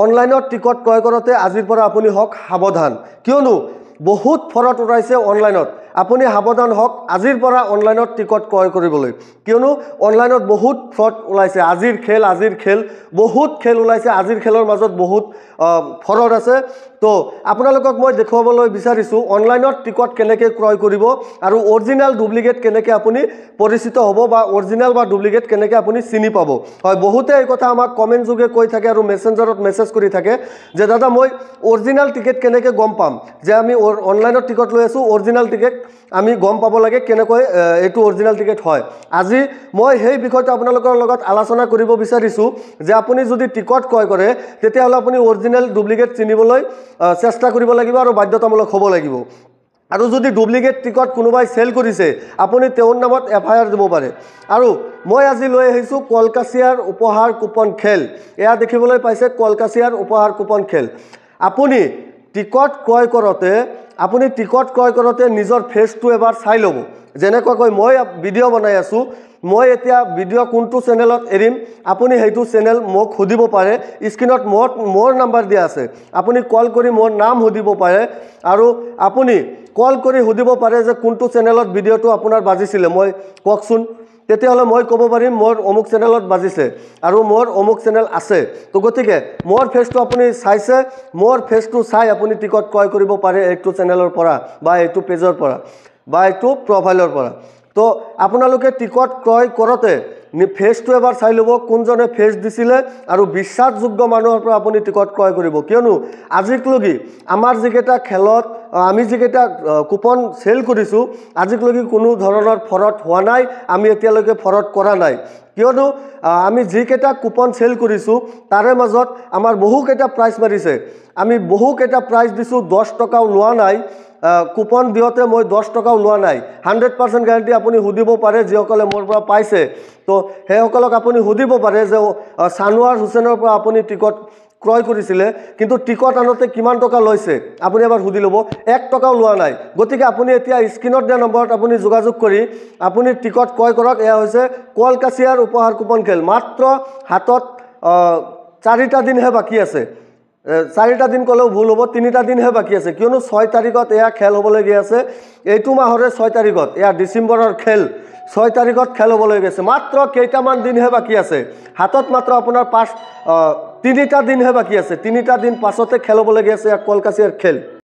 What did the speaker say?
অনলাইনত টিকট ক্ৰয় কৰোঁতে আজিৰ পৰা আপুনি হওক সাৱধান কিয়নো বহুত ফ্ৰড ওলাইছে অনলাইনত আপুনি সাৱধান হওক আজিৰ পৰা অনলাইনত টিকট ক্ৰয় কৰিবলৈ কিয়নো অনলাইনত বহুত ফ্ৰড ওলাইছে আজিৰ খেল বহুত খেল ওলাইছে আজিৰ খেলৰ মাজত বহুত ফ্ৰড আছে তো আপোনালোকক মই দেখুৱাবলৈ বিচাৰিছোঁ অনলাইনত টিকট কেনেকৈ ক্ৰয় কৰিব আৰু অৰিজিনাল ডুপ্লিকেট কেনেকৈ আপুনি পৰিচিত হ'ব বা অৰিজিনাল বা ডুপ্লিকেট কেনেকৈ আপুনি চিনি পাব হয় বহুতে এই কথা আমাক কমেন্ট যোগে কৈ থাকে আৰু মেসেঞ্জাৰত মেসেজ কৰি থাকে যে দাদা মই অৰিজিনাল টিকেট কেনেকৈ গম পাম যে আমি অনলাইনত টিকট লৈ আছো অৰিজিনাল টিকেট আমি গম পাব লাগে কেনেকৈ এটো অৰিজিনাল টিকেট হয় আজি মই সেই বিষয়টো আপোনালোকৰ লগত আলোচনা কৰিব বিচাৰিছো যে আপুনি যদি টিকট ক্ৰয় কৰে তেতিয়া হলে আপুনি অৰিজিনাল ডুপ্লিকেট চিনিবলৈ চেষ্টা কৰিব লাগিব আৰু বাধ্যতামূলক হ'ব লাগিব আৰু যদি ডুপ্লিকেট টিকট কোনোবাই সেল কৰিছে আপুনি তেওঁৰ নামত এফআইআৰ দিব পাৰে আৰু মই আজি লৈ আহিছো কলকাছিয়াৰ উপহাৰ কুপন খেল এয়া দেখিবলৈ পাইছে কলকাছিয়াৰ উপহাৰ কুপন খেল আপুনি টিকট ক্ৰয় কৰোঁতে নিজৰ ফেচটো এবাৰ চাই ল'ব যেনেকৈ মই ভিডিঅ' বনাই আছো মই এতিয়া ভিডিঅ' কোনটো চেনেলত এৰিম আপুনি হেতু চেনেল মোক খুদিব পাৰে স্ক্ৰিনত মোৰ নাম্বাৰ দিয়া আছে আপুনি কল কৰি মোৰ নাম খুদিব পাৰে আৰু আপুনি কল কৰি খুদিব পাৰে যে কোনটো চেনেলত ভিডিঅ'টো আপোনাৰ বাজিছিলে মই কওকচোন তেতিয়াহলে মই ক'ব পাৰিম মোৰ অমুক চেনেলত বাজিছে আৰু মোৰ অমুক চেনেল আছে তো গতিকে মোৰ ফেচটো আপুনি চাইছে মোৰ ফেচটো চাই আপুনি টিকট ক্ৰয় কৰিব পাৰে এইটো চেনেলৰ পৰা বা এইটো পেজৰ পৰা বা এইটো প্ৰফাইলৰ পৰা তো আপোনালোকে টিকট ক্ৰয় কৰোঁতে ফেচটো এবাৰ চাই ল'ব কোনজনে ফেচ দিছিলে আৰু বিশ্বাসযোগ্য মানুহৰ পৰা আপুনি টিকট ক্ৰয় কৰিব কিয়নো আজিকলৈকে আমাৰ যিকেইটা খেলত আমি যিকেইটা কুপন সেল কৰিছো আজিকলৈকে কোনো ধৰণৰ ফ্ৰড হোৱা নাই আমি এতিয়ালৈকে ফ্ৰড কৰা নাই কিয়নো আমি যিকেইটা কুপন সেল কৰিছো তাৰে মাজত আমাৰ বহুকেইটা প্ৰাইজ মাৰিছে আমি বহুকেইটা প্ৰাইজ দিছো 10 টকাও লোৱা নাই কুপন দিওতে মই 10 টকাও লোৱা নাই 100% গ্যাৰান্টি আপুনি হুদিব পাৰে যিসকলে মোৰ পৰা পাইছে তো হেসকলক আপুনি হুদিব পাৰে যে সানোয়াৰ হুসেনৰ পৰা আপুনি টিকট ক্ৰয় কৰিছিলে কিন্তু টিকট আনোতে কিমান টকা লৈছে আপুনি এবাৰ হুদি লব 1 টকাও লোৱা নাই গতিকে আপুনি এতিয়া স্ক্ৰিনত দিয়া নম্বৰত আপুনি যোগাযোগ কৰি আপুনি টিকট ক্ৰয় কৰক এয়া হৈছে কলকাছিয়াৰ উপহাৰ কুপন খেল মাত্ৰ হাতত 4টা দিনহে বাকি আছে 4টা দিন কলেও ভুল হ'ব 3টা দিনহে বাকি আছে কিয়নো 6 তাৰিখত এয়া খেল হ'বলৈ গৈ আছে এইটো মাহৰে 6 তাৰিখত এয়া ডিসেম্বৰৰ খেল 6 তাৰিখত খেল হ'বলৈ গৈছে মাত্ৰ কেইটামান দিনহে বাকি আছে হাতত মাত্ৰ আপোনাৰ 3টা দিনহে বাকি আছে 3টা দিন পাছতে খেল হ'বলৈ গৈ আছে কলকাছিয়াৰ খেল